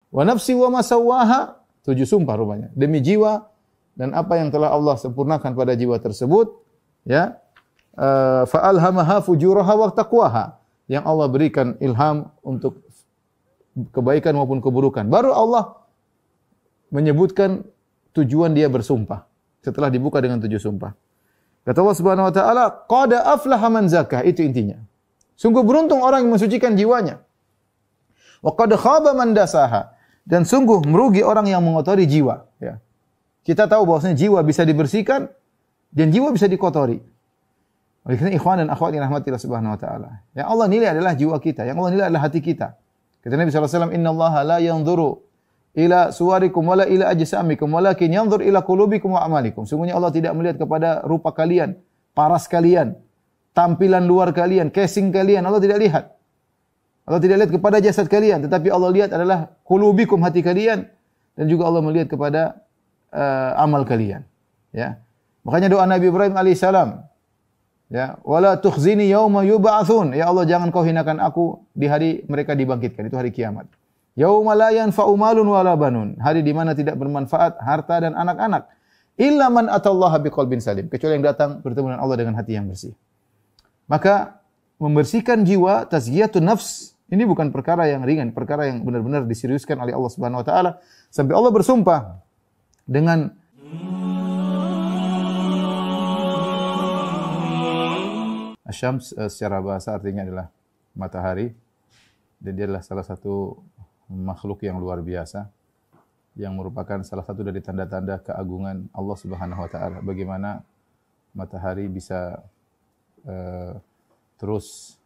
Wa nafsi wa ma sawwaha, 7 sumpah rupanya. Demi jiwa dan apa yang telah Allah sempurnakan pada jiwa tersebut, ya. Fa alhamaha fujuraha wa taqwaha. Yang Allah berikan ilham untuk kebaikan maupun keburukan. Baru Allah menyebutkan tujuan dia bersumpah setelah dibuka dengan 7 sumpah. Kata Allah Subhanahu wa taala, qad aflaha man zakah, itu intinya. Sungguh beruntung orang yang mensucikan jiwanya. Wa qad khaba man dasaha, dan sungguh merugi orang yang mengotori jiwa, ya. Kita tahu bahwasanya jiwa bisa dibersihkan dan jiwa bisa dikotori. Oleh karena ikhwan dan akhwat yang rahmati Allah Subhanahu wa taala, yang Allah nilai adalah jiwa kita, yang Allah nilai adalah hati kita. Kata Nabi sallallahu alaihi wasallam, "Innallaha la yanzuru ila suwarikum wala ila ajsamikum walakin yanzur ila qulubikum wa amalikum." Sungguhnya Allah tidak melihat kepada rupa kalian, paras kalian, tampilan luar kalian, casing kalian, Allah tidak lihat. Allah tidak lihat kepada jasad kalian, tetapi Allah lihat adalah qulubikum, hati kalian, dan juga Allah melihat kepada amal kalian, ya. Makanya doa Nabi Ibrahim alaihissalam, ya, wala tukhzini yauma yub'atsun, ya Allah jangan kau hinakan aku di hari mereka dibangkitkan, itu hari kiamat. Yauma la yanfa'u malun wala banun, hari di mana tidak bermanfaat harta dan anak-anak, illa man atallaha biqalbin salim, kecuali yang datang bertemu dengan Allah dengan hati yang bersih. Maka membersihkan jiwa, tazkiyatun nafs, ini bukan perkara yang ringan, perkara yang benar-benar diseriuskan oleh Allah Subhanahu wa taala, sampai Allah bersumpah dengan Asyams, secara bahasa artinya adalah matahari, dan dia adalah salah satu makhluk yang luar biasa, yang merupakan salah satu dari tanda-tanda keagungan Allah Subhanahu wa taala. Bagaimana matahari bisa terus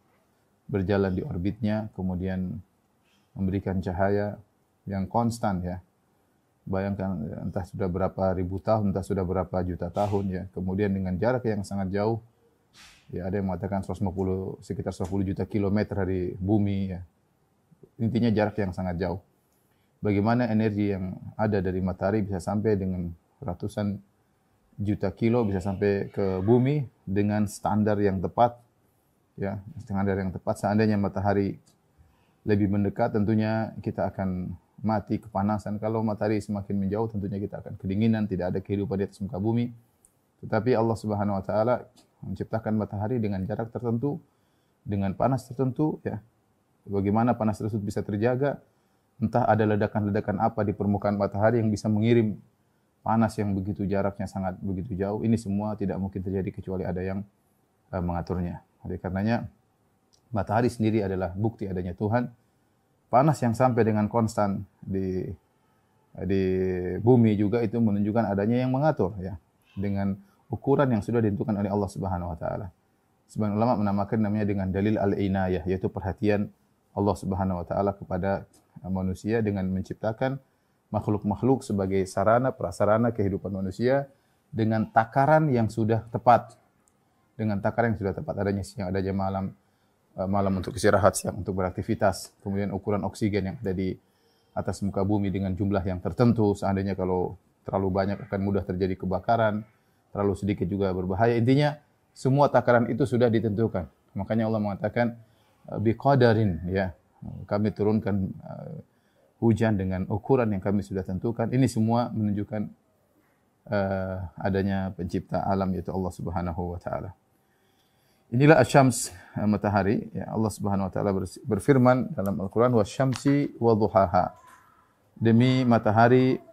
berjalan di orbitnya, kemudian memberikan cahaya yang konstan, ya. Bayangkan, entah sudah berapa ribu tahun, entah sudah berapa juta tahun, ya. Kemudian dengan jarak yang sangat jauh, ya, ada yang mengatakan sekitar 110 juta kilometer dari bumi, ya. Intinya jarak yang sangat jauh. Bagaimana energi yang ada dari matahari bisa sampai dengan ratusan juta kilo, bisa sampai ke bumi dengan standar yang tepat, ya, standar yang tepat. Seandainya matahari lebih mendekat, tentunya kita akan mati kepanasan. Kalau matahari semakin menjauh, tentunya kita akan kedinginan, tidak ada kehidupan di atas muka bumi. Tetapi Allah Subhanahu wa taala menciptakan matahari dengan jarak tertentu, dengan panas tertentu, ya. Bagaimana panas tersebut bisa terjaga? Entah ada ledakan-ledakan apa di permukaan matahari yang bisa mengirim panas yang begitu jaraknya sangat begitu jauh. Ini semua tidak mungkin terjadi kecuali ada yang mengaturnya. Oleh karenanya matahari sendiri adalah bukti adanya Tuhan. Panas yang sampai dengan konstan di bumi juga itu menunjukkan adanya yang mengatur, ya, dengan ukuran yang sudah ditentukan oleh Allah Subhanahu wa taala. Sebagian ulama menamakan namanya dengan dalil al-inayah, yaitu perhatian Allah Subhanahu wa taala kepada manusia dengan menciptakan makhluk-makhluk sebagai sarana prasarana kehidupan manusia dengan takaran yang sudah tepat. Dengan takaran yang sudah tepat, adanya siang, adanya malam, malam untuk istirahat, siang untuk beraktivitas. Kemudian ukuran oksigen yang ada di atas muka bumi dengan jumlah yang tertentu. Seandainya kalau terlalu banyak akan mudah terjadi kebakaran, terlalu sedikit juga berbahaya. Intinya semua takaran itu sudah ditentukan. Makanya Allah mengatakan biqadarin, ya. Kami turunkan hujan dengan ukuran yang kami sudah tentukan. Ini semua menunjukkan adanya pencipta alam, yaitu Allah Subhanahu wa taala. Inilah asyams, matahari, ya. Allah Subhanahu wa taala berfirman dalam Al-Qur'an, wasyamsi wadhuhaha, demi matahari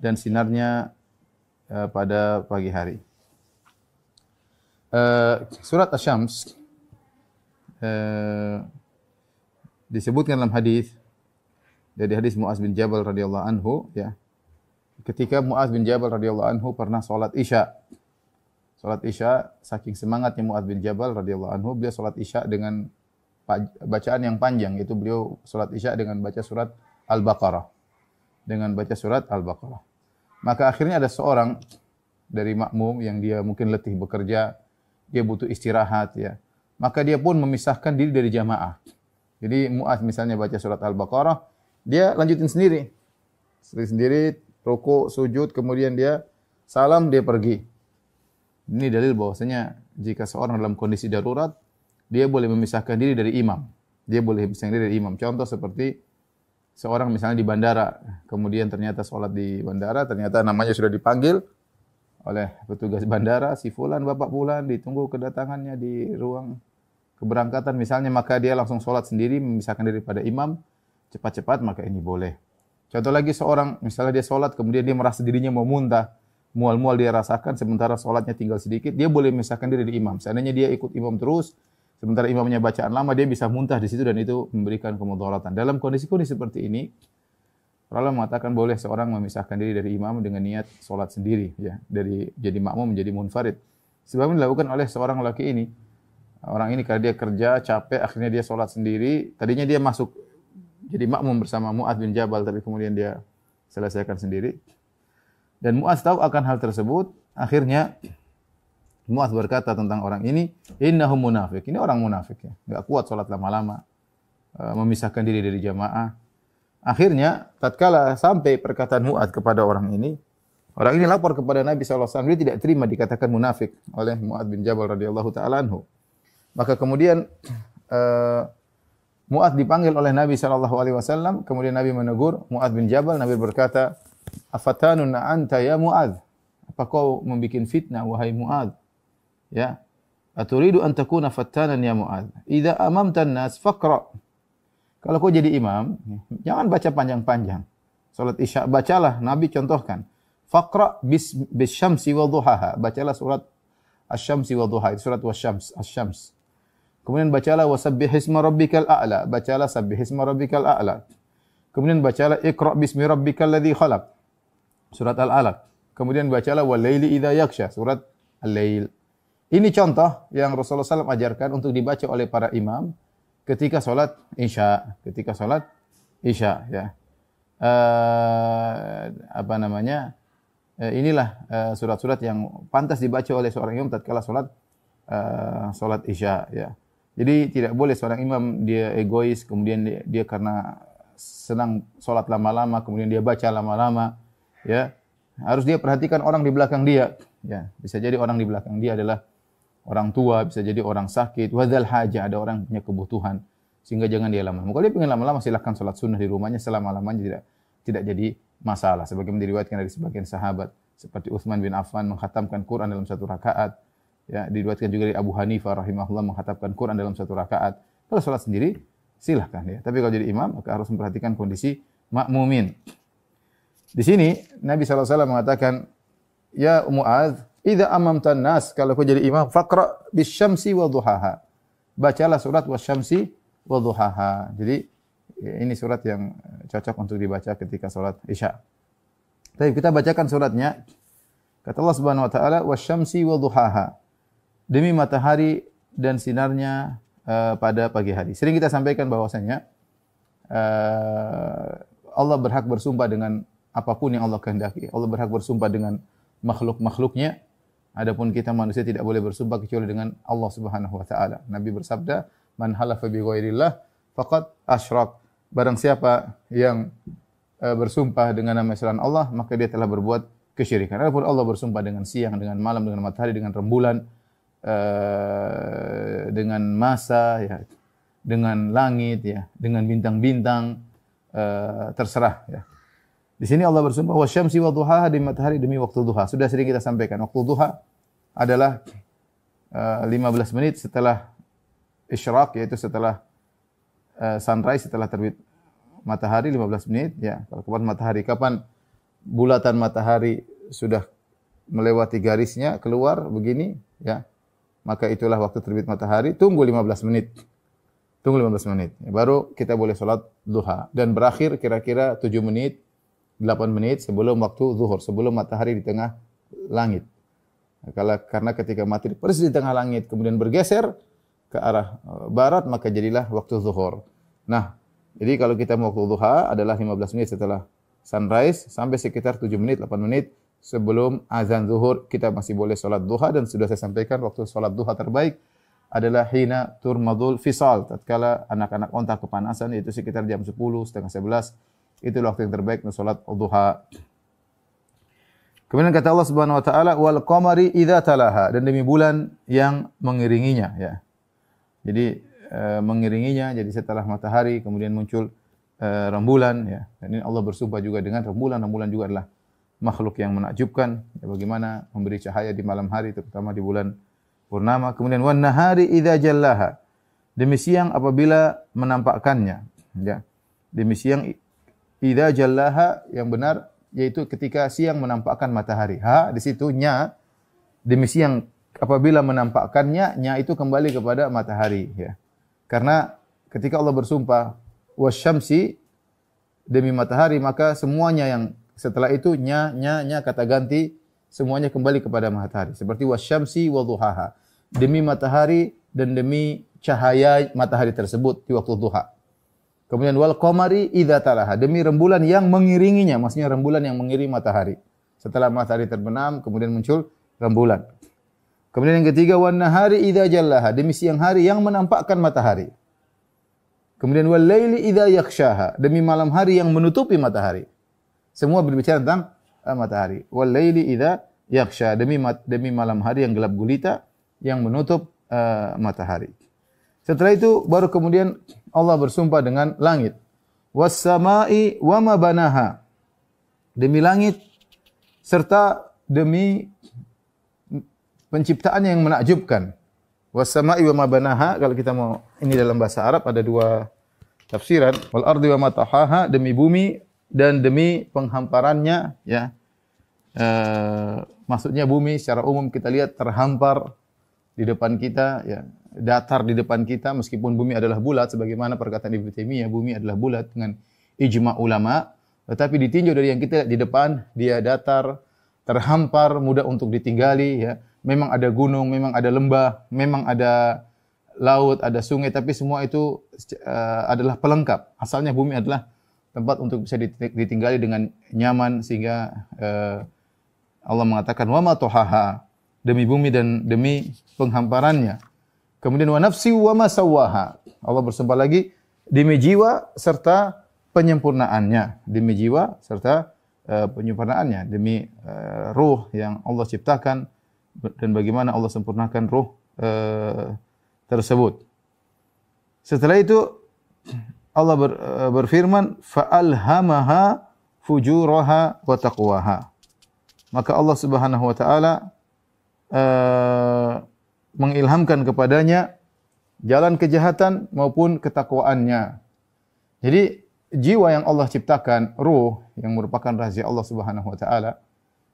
dan sinarnya pada pagi hari. Surat Asy-Syams disebutkan dalam hadis dari hadis Muaz bin Jabal radhiyallahu anhu, ya. Ketika Muaz bin Jabal radhiyallahu anhu pernah salat Isya. Salat Isya, saking semangatnya Muaz bin Jabal radhiyallahu anhu, beliau salat Isya dengan bacaan yang panjang, itu beliau salat Isya dengan baca surat Al-Baqarah. Dengan baca surat Al-Baqarah. Maka akhirnya ada seorang dari makmum yang dia mungkin letih bekerja, dia butuh istirahat, ya. Maka dia pun memisahkan diri dari jamaah. Jadi Muaz misalnya baca surat Al-Baqarah, dia lanjutin sendiri. Sendiri, rukuk, sujud, kemudian dia salam, dia pergi. Ini dalil bahwasanya jika seorang dalam kondisi darurat, dia boleh memisahkan diri dari imam. Dia boleh memisahkan diri dari imam. Contoh seperti seorang misalnya di bandara, kemudian ternyata sholat di bandara, ternyata namanya sudah dipanggil oleh petugas bandara, si fulan, bapak fulan, ditunggu kedatangannya di ruang keberangkatan misalnya, maka dia langsung sholat sendiri, memisahkan diri pada imam, cepat-cepat, maka ini boleh. Contoh lagi seorang, misalnya dia sholat, kemudian dia merasa dirinya mau muntah, mual-mual dia rasakan, sementara sholatnya tinggal sedikit, dia boleh memisahkan diri di imam. Seandainya dia ikut imam terus, sementara imamnya bacaan lama, dia bisa muntah di situ dan itu memberikan kemudaratan. Dalam kondisi-kondisi seperti ini, para ulama mengatakan boleh seorang memisahkan diri dari imam dengan niat sholat sendiri, ya, dari jadi makmum menjadi munfarid. Sebab ini dilakukan oleh seorang laki ini. Orang ini karena dia kerja capek, akhirnya dia sholat sendiri. Tadinya dia masuk jadi makmum bersama Mu'adz bin Jabal, tapi kemudian dia selesaikan sendiri. Dan Mu'adz tahu akan hal tersebut. Akhirnya Mu'adz berkata tentang orang ini, innahu munafik. Ini orang munafik, ya, enggak kuat sholat lama-lama, memisahkan diri dari jamaah. Akhirnya tatkala sampai perkataan Mu'adz kepada orang ini lapor kepada Nabi SAW. Dia tidak terima dikatakan munafik oleh Mu'adz bin Jabal radhiyallahu taala anhu. Maka kemudian Mu'adz dipanggil oleh Nabi SAW. Kemudian Nabi menegur Mu'adz bin Jabal. Nabi berkata, afatanun anta ya Mu'adz? Apa kau membuat fitnah wahai Mu'adz? Ya. Aturidu an takuna fattanan ya Mu'adz? Idza amamta an-nas faqra. Kalau kau jadi imam, jangan baca panjang-panjang. Salat Isya bacalah, Nabi contohkan. Faqra bisyamsi wa duhaha. Bacalah surat Asy-Syamsi wa duhaha, surat Wasyams, Asy-Syams. Kemudian bacalah wasabbihisma rabbikal a'la, bacalah sabbihisma rabbikal a'la. Kemudian bacalah iqra bismi rabbikal ladzi khalaq, surat Al-Alaq. Kemudian bacalah wal laili idza yaghsha, surat Al-Lail. Ini contoh yang Rasulullah SAW ajarkan untuk dibaca oleh para imam ketika salat Isya, ya. Inilah surat-surat yang pantas dibaca oleh seorang imam tatkala salat Isya, ya. Jadi tidak boleh seorang imam dia egois, kemudian dia karena senang salat lama-lama, kemudian dia baca lama-lama, ya. Harus dia perhatikan orang di belakang dia, ya. Bisa jadi orang di belakang dia adalah orang tua, bisa jadi orang sakit, wadzal hajah, ada orang punya kebutuhan, sehingga jangan dia lama-lama. Kalau dia pengen lama-lama, silakan salat sunnah di rumahnya selama-lamanya, tidak jadi masalah. Sebagaimana diriwayatkan dari sebagian sahabat, seperti Utsman bin Affan mengkhatamkan Quran dalam satu rakaat. Ya, diriwayatkan juga dari Abu Hanifah rahimahullah mengkhatamkan Quran dalam satu rakaat. Kalau salat sendiri, silahkan, ya. Tapi kalau jadi imam, maka harus memperhatikan kondisi makmumin. Di sini Nabi SAW mengatakan, ya Mu'adz, idza amamtan nas, kalau kau jadi imam, faqra bisyamsi wa duhaha. Bacalah surat wasyamsi wa duhaha. Jadi ini surat yang cocok untuk dibaca ketika salat Isya. Tapi kita bacakan suratnya. Kata Allah Subhanahu wa taala, wasyamsi wa duhaha. Demi matahari dan sinarnya pada pagi hari. Sering kita sampaikan bahwasanya Allah berhak bersumpah dengan apapun yang Allah kehendaki. Allah berhak bersumpah dengan makhluk-makhluknya. Adapun kita manusia tidak boleh bersumpah kecuali dengan Allah Subhanahu wa taala. Nabi bersabda, "Man halafa bi ghairillah faqad asyrak." Barang siapa yang bersumpah dengan nama selain Allah, maka dia telah berbuat kesyirikan. Adapun Allah bersumpah dengan siang, dengan malam, dengan matahari, dengan rembulan, dengan masa, ya, dengan langit, ya, dengan bintang-bintang, terserah, ya. Di sini Allah bersumpah wasyamsi wa duhaha, demi matahari demi waktu duha. Sudah sering kita sampaikan, waktu duha adalah 15 menit setelah isyraq, yaitu setelah sunrise, setelah terbit matahari 15 menit, ya. Kalau kapan matahari, kapan bulatan matahari sudah melewati garisnya keluar begini, ya, maka itulah waktu terbit matahari. Tunggu 15 menit. Tunggu 15 menit. Ya, baru kita boleh salat duha. Dan berakhir kira-kira 7 menit, 8 menit sebelum waktu zuhur, sebelum matahari di tengah langit. Karena ketika matahari persis di tengah langit kemudian bergeser ke arah barat, maka jadilah waktu zuhur. Nah, jadi kalau kita mau waktu duha adalah 15 menit setelah sunrise sampai sekitar 7 menit, 8 menit sebelum azan zuhur kita masih boleh salat duha. Dan sudah saya sampaikan waktu salat duha terbaik adalah hina turmadul fisal, tatkala anak-anak onta kepanasan, yaitu sekitar jam 10, setengah 11. Itulah waktu yang terbaik untuk salat duha. Kemudian kata Allah Subhanahu wa taala, wal qamari idza talaha, dan demi bulan yang mengiringinya, ya. Jadi mengiringinya, jadi setelah matahari kemudian muncul rembulan ya. Dan ini Allah bersumpah juga dengan rembulan. Rembulan juga adalah makhluk yang menakjubkan. Ya, bagaimana memberi cahaya di malam hari terutama di bulan purnama. Kemudian wan nahari idza jallaha. Demi siang apabila menampakkannya. Ya. Demi siang idza jallaha yang benar yaitu ketika siang menampakkan matahari. Ha di situ nya demi siang apabila menampakkannya, nya itu kembali kepada matahari ya. Karena ketika Allah bersumpah wasyamsi demi matahari maka semuanya yang setelah itu nya kata ganti semuanya kembali kepada matahari. Seperti wasyamsi wa duhaha. Demi matahari dan demi cahaya matahari tersebut di waktu duha. Kemudian wal qamari idza talaha, demi rembulan yang mengiringinya, maksudnya rembulan yang mengiringi matahari. Setelah matahari terbenam, kemudian muncul rembulan. Kemudian yang ketiga wan nahari idza jallaha, demi siang hari yang menampakkan matahari. Kemudian wal laili idza yakhshaha, demi malam hari yang menutupi matahari. Semua berbicara tentang matahari. Wal laili idza yakhsha, demi malam hari yang gelap gulita yang menutup matahari. Setelah itu baru kemudian Allah bersumpah dengan langit. Was samai wa ma banaha. Demi langit serta demi penciptaan yang menakjubkan. Was samai wa ma banaha, kalau kita mau ini dalam bahasa Arab ada dua tafsiran. Wal ardi wa ma tahaha, demi bumi dan demi penghamparannya ya. Maksudnya bumi secara umum kita lihat terhampar di depan kita ya. Datar di depan kita meskipun bumi adalah bulat sebagaimana perkataan Ibnu Taimiyah, bumi adalah bulat dengan ijma ulama, tetapi ditinjau dari yang kita lihat di depan dia datar, terhampar, mudah untuk ditinggali ya. Memang ada gunung, memang ada lembah, memang ada laut, ada sungai, tapi semua itu adalah pelengkap. Asalnya bumi adalah tempat untuk bisa ditinggali dengan nyaman sehingga Allah mengatakan wa ma tuhaha, demi bumi dan demi penghamparannya. Kemudian wa nafsi wa ma sawaha. Allah bersumpah lagi demi jiwa serta penyempurnaannya, demi jiwa serta penyempurnaannya, demi ruh yang Allah ciptakan dan bagaimana Allah sempurnakan ruh tersebut. Setelah itu Allah berfirman fa'alhamaha fujuraha wa taqwaha. Maka Allah Subhanahu wa taala mengilhamkan kepadanya jalan kejahatan maupun ketakwaannya. Jadi jiwa yang Allah ciptakan, ruh yang merupakan rahasia Allah Subhanahu wa taala,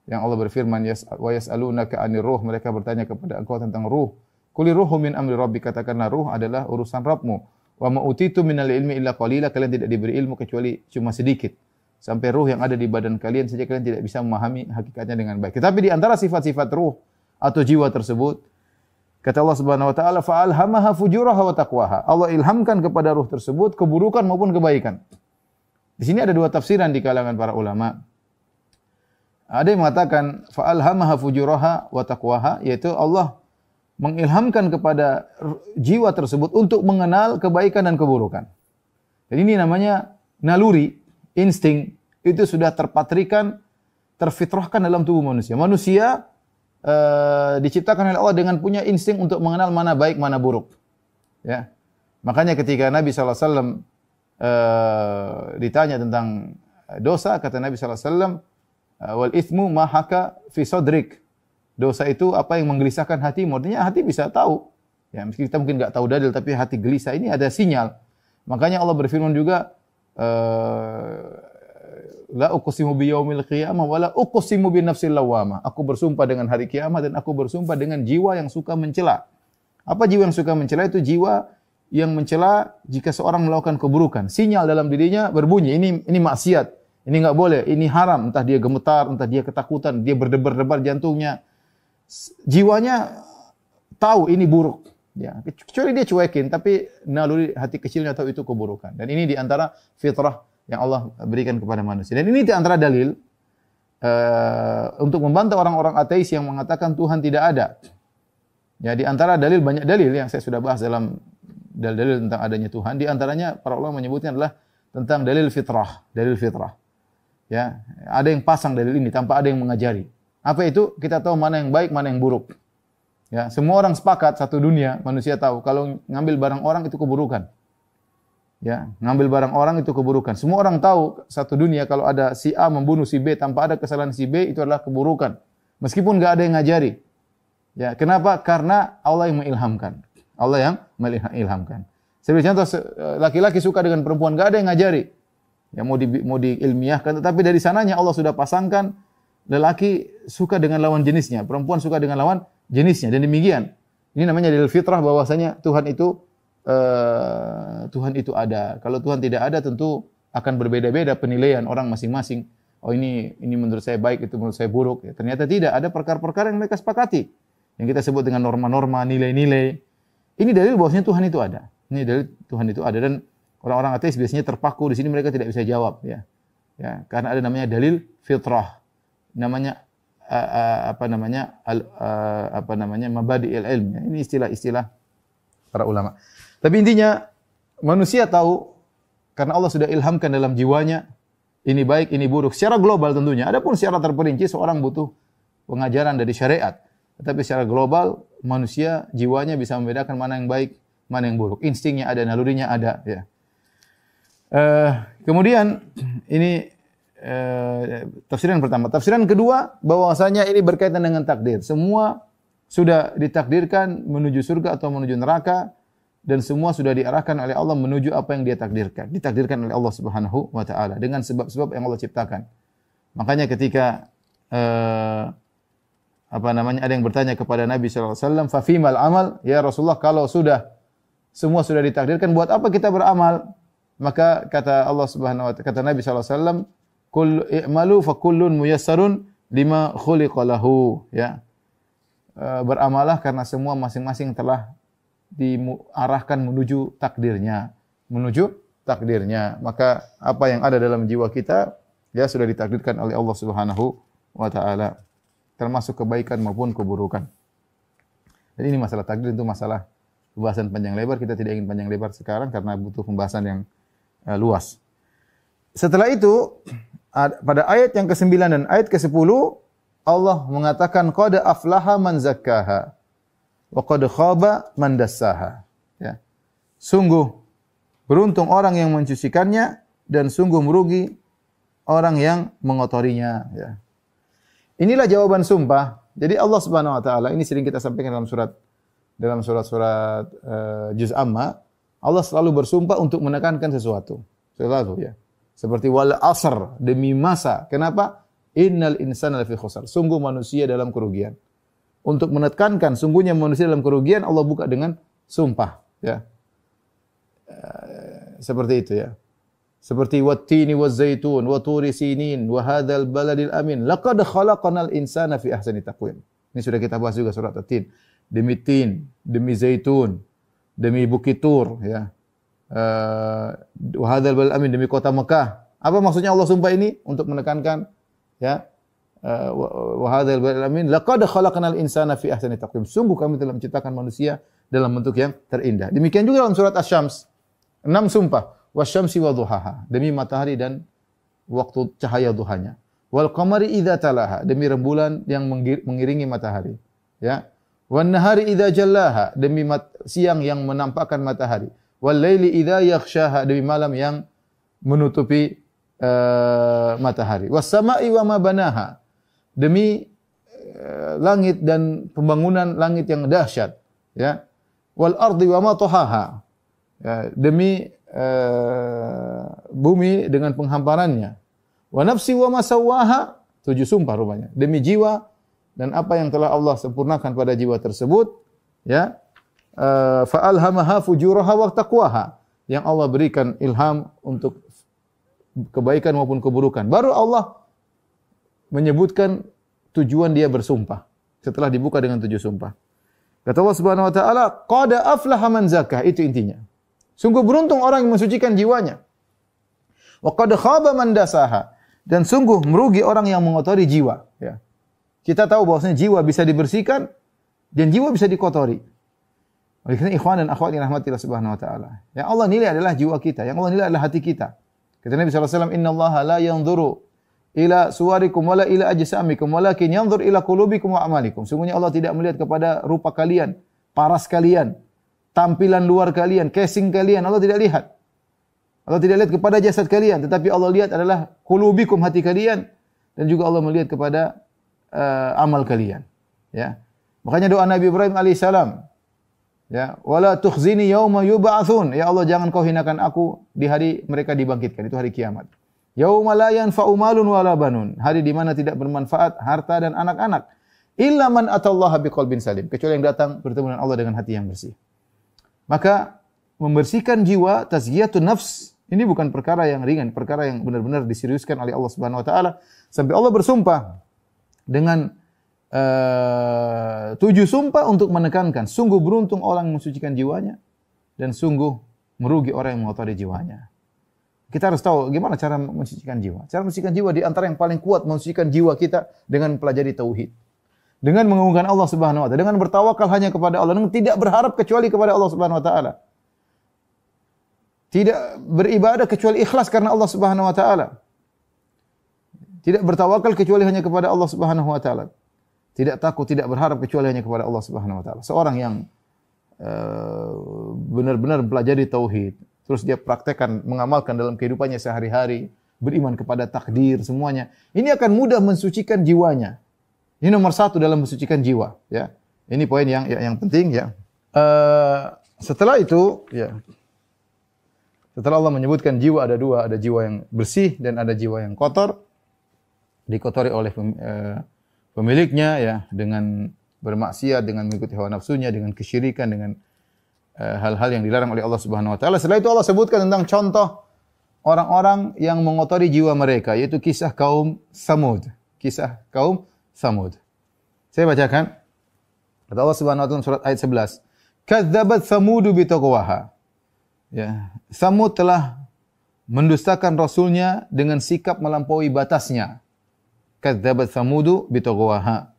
yang Allah berfirman wa yas'alunaka 'anir ruh, mereka bertanya kepada engkau tentang ruh. Quli ruhu min amri rabbi, katakanlah ruh adalah urusan Rabbmu. Wa ma utitu minal ilmi illa qalila, kalian tidak diberi ilmu kecuali cuma sedikit. Sampai ruh yang ada di badan kalian saja kalian tidak bisa memahami hakikatnya dengan baik. Tetapi di antara sifat-sifat ruh atau jiwa tersebut, kata Allah Subhanahu wa taala, fa'alhamaha fujuraha wa taqwaha. Allah ilhamkan kepada ruh tersebut keburukan maupun kebaikan. Di sini ada dua tafsiran di kalangan para ulama. Ada yang mengatakan fa'alhamaha fujuraha wa taqwaha, yaitu Allah mengilhamkan kepada jiwa tersebut untuk mengenal kebaikan dan keburukan. Dan ini namanya naluri, insting, itu sudah terpatrikan, terfitrahkan dalam tubuh manusia. Manusia diciptakan oleh Allah dengan punya insting untuk mengenal mana baik, mana buruk. Ya. Makanya ketika Nabi SAW ditanya tentang dosa, kata Nabi SAW, wal ithmu ma haka fi sadrik. Dosa itu apa yang menggelisahkan hatimu. Artinya hati bisa tahu. Ya, meski kita mungkin enggak tahu dalil, tapi hati gelisah ini ada sinyal. Makanya Allah berfirman juga, la uqsimu biyaumil qiyamah wa la uqsimu bin nafsil lawwamah. Aku bersumpah dengan hari kiamat dan aku bersumpah dengan jiwa yang suka mencela. Apa jiwa yang suka mencela? Itu jiwa yang mencela jika seorang melakukan keburukan. Sinyal dalam dirinya berbunyi, ini maksiat, ini enggak boleh, ini haram. Entah dia gemetar, entah dia ketakutan, dia berdebar-debar jantungnya. Jiwanya tahu ini buruk. Ya, kecuali dia cuekin, tapi naluri hati kecilnya tahu itu keburukan. Dan ini di antara fitrah yang Allah berikan kepada manusia. Dan ini di antara dalil untuk membantah orang-orang ateis yang mengatakan Tuhan tidak ada. Ya, di antara dalil, banyak dalil yang saya sudah bahas dalam dalil tentang adanya Tuhan. Di antaranya para ulama menyebutnya adalah tentang dalil fitrah, dalil fitrah. Ya, ada yang pasang dalil ini tanpa ada yang mengajari. Apa itu? Kita tahu mana yang baik, mana yang buruk. Ya, semua orang sepakat, satu dunia manusia tahu kalau ngambil barang orang itu keburukan. Ya, ngambil barang orang itu keburukan. Semua orang tahu satu dunia kalau ada si A membunuh si B tanpa ada kesalahan si B itu adalah keburukan. Meskipun enggak ada yang ngajari. Ya, kenapa? Karena Allah yang mengilhamkan. Allah yang mengilhamkan. Sebagai contoh, laki-laki suka dengan perempuan, enggak ada yang ngajari. Ya, mau diilmiahkan, tetapi dari sananya Allah sudah pasangkan lelaki suka dengan lawan jenisnya, perempuan suka dengan lawan jenisnya, dan demikian. Ini namanya dalil fitrah bahwasanya Tuhan itu ada. Kalau Tuhan tidak ada tentu akan berbeda-beda penilaian orang masing-masing. Oh ini menurut saya baik, itu menurut saya buruk. Ya, ternyata tidak, ada perkara-perkara yang mereka sepakati. Yang kita sebut dengan norma-norma, nilai-nilai. Ini dalil bahwasanya Tuhan itu ada. Ini dalil Tuhan itu ada, dan orang-orang ateis biasanya terpaku di sini, mereka tidak bisa jawab ya. Ya, karena ada namanya dalil fitrah. Namanya mabadi'il ilm. Ya, ini istilah-istilah para ulama. Tapi intinya manusia tahu karena Allah sudah ilhamkan dalam jiwanya ini baik, ini buruk secara global tentunya. Adapun secara terperinci seorang butuh pengajaran dari syariat. Tetapi secara global manusia jiwanya bisa membedakan mana yang baik, mana yang buruk. Instingnya ada, nalurinya ada ya. Kemudian ini tafsiran pertama. Tafsiran kedua bahwasanya ini berkaitan dengan takdir. Semua sudah ditakdirkan menuju surga atau menuju neraka. Dan semua sudah diarahkan oleh Allah menuju apa yang dia takdirkan. Ditakdirkan oleh Allah Subhanahu wa taala dengan sebab-sebab yang Allah ciptakan. Makanya ketika ada yang bertanya kepada Nabi sallallahu alaihi wasallam, "Fa fimal amal?" Ya Rasulullah, kalau semua sudah ditakdirkan, buat apa kita beramal? Maka kata Allah Subhanahu wa taala, kata Nabi sallallahu alaihi wasallam, "Qul i'malu fa kullun muyassarun lima khuliqa lahu." Ya. Beramalah karena semua masing-masing telah diarahkan menuju takdirnya, Maka apa yang ada dalam jiwa kita ya sudah ditakdirkan oleh Allah Subhanahu wa taala, termasuk kebaikan maupun keburukan. Jadi ini masalah takdir itu masalah pembahasan panjang lebar, kita tidak ingin panjang lebar sekarang karena butuh pembahasan yang luas. Setelah itu pada ayat yang ke-9 dan ayat ke-10 Allah mengatakan qad aflaha man zakkaha wa qad khaba man dassaha. Ya. Sungguh beruntung orang yang mencucikannya dan sungguh merugi orang yang mengotorinya. Ya. Inilah jawaban sumpah. Jadi Allah Subhanahu wa taala, ini sering kita sampaikan dalam surat-surat juz amma, Allah selalu bersumpah untuk menekankan sesuatu. Ya. Seperti wal asr, demi masa. Kenapa? Innal insana lafi khusr. Sungguh manusia dalam kerugian. Untuk menekankan sungguhnya manusia dalam kerugian, Allah buka dengan sumpah, ya. Seperti itu ya. Seperti wattini wazzaitun wa turi sinin wa hadzal baladil amin laqad khalaqnal insana fi ahsani taqwim. Ini sudah kita bahas juga surat At-Tin. Demi tin, demi zaitun, demi bukit Tur ya. Wa hadzal baladil amin, demi kota Mekah. Apa maksudnya Allah sumpah ini? Untuk menekankan ya. Wa hadzal baladil amin laqad khalaqnal insana fi ahsani taqwim. Sungguh kami telah menciptakan manusia dalam bentuk yang terindah. Demikian juga dalam surat Asy-Syams. 6 sumpah. Wasyamsi wa duhaha, demi matahari dan waktu cahaya duhanya. Wal qamari idza talaha, demi rembulan yang mengiringi matahari. Ya. Wan nahari idza jallaha, demi siang yang menampakkan matahari. Wal laili idza yaghshaha, demi malam yang menutupi matahari. Was sama'i wa ma banaha, demi langit dan pembangunan langit yang dahsyat. Ya. Wal ardi wa ma tahaha, ya, demi bumi dengan penghamparannya. Wa nafsi wa ma sawwaha, 7 sumpah rupanya. Demi jiwa dan apa yang telah Allah sempurnakan pada jiwa tersebut, ya. Fa alhamaha fujuraha wa taqwaha, yang Allah berikan ilham untuk kebaikan maupun keburukan. Baru Allah menyebutkan tujuan dia bersumpah setelah dibuka dengan 7 sumpah. Kata Allah Subhanahu wa taala, qad aflaha man zakkah, itu intinya. Sungguh beruntung orang yang mensucikan jiwanya. Wa qad khaba man dasaha, dan sungguh merugi orang yang mengotori jiwa, ya. Kita tahu bahwasanya jiwa bisa dibersihkan dan jiwa bisa dikotori. Oleh karena ikhwan dan akhwat yang rahmatillah Subhanahu wa taala, yang Allah nilai adalah jiwa kita, yang Allah nilai adalah hati kita. Kata Nabi sallallahu alaihi wasallam, "Innallaha la yanzuru ila suwarikum wala ila ajsamikum walakin yanzur ila qulubikum wa amalikum." Sungguhnya Allah tidak melihat kepada rupa kalian, paras kalian, tampilan luar kalian, casing kalian, Allah tidak lihat. Allah tidak lihat kepada jasad kalian, tetapi Allah lihat adalah qulubikum, hati kalian, dan juga Allah melihat kepada amal kalian. Ya. Makanya doa Nabi Ibrahim alaihissalam, ya, wala tukhzini yauma yub'atsun. Ya Allah, jangan kau hinakan aku di hari mereka dibangkitkan, itu hari kiamat. Yauma la yanfa'u malun wala banun. Hari di mana tidak bermanfaat harta dan anak-anak. Illa man atallaha biqalbin salim. Kecuali yang datang bertemu dengan Allah dengan hati yang bersih. Maka membersihkan jiwa, tazkiyatun nafs, ini bukan perkara yang ringan, perkara yang benar-benar diseriuskan oleh Allah Subhanahu wa taala. Sampai Allah bersumpah dengan 7 sumpah untuk menekankan, sungguh beruntung orang yang mensucikan jiwanya dan sungguh merugi orang yang mengotori jiwanya. Kita harus tahu gimana cara mensucikan jiwa. Cara mensucikan jiwa di antara yang paling kuat mensucikan jiwa kita dengan mempelajari tauhid. Dengan mengagungkan Allah Subhanahu wa taala, dengan bertawakal hanya kepada Allah, dengan tidak berharap kecuali kepada Allah Subhanahu wa taala. Tidak beribadah kecuali ikhlas karena Allah Subhanahu wa taala. Tidak bertawakal kecuali hanya kepada Allah Subhanahu wa taala. Tidak takut, tidak berharap kecuali hanya kepada Allah Subhanahu wa taala. Seorang yang benar-benar mempelajari tauhid, terus dia praktekkan, mengamalkan dalam kehidupannya sehari-hari, beriman kepada takdir semuanya, ini akan mudah mensucikan jiwanya. Ini nomor 1 dalam mensucikan jiwa, ya. Ini poin yang penting, ya. Setelah itu, ya. Setelah Allah menyebutkan jiwa ada 2, ada jiwa yang bersih dan ada jiwa yang kotor, dikotori oleh pemiliknya, ya, dengan bermaksiat, dengan mengikuti hawa nafsunya, dengan kesyirikan, dengan hal-hal yang dilarang oleh Allah Subhanahu wa taala. Setelah itu Allah sebutkan tentang contoh orang-orang yang mengotori jiwa mereka, yaitu kisah kaum Samud. Kisah kaum Samud. Saya bacakan. Kata Allah Subhanahu wa taala surat ayat 11. Kadzabat Samudu bitaqwaha. Ya, Samud telah mendustakan rasulnya dengan sikap melampaui batasnya. Kadzabat Samudu bitaqwaha.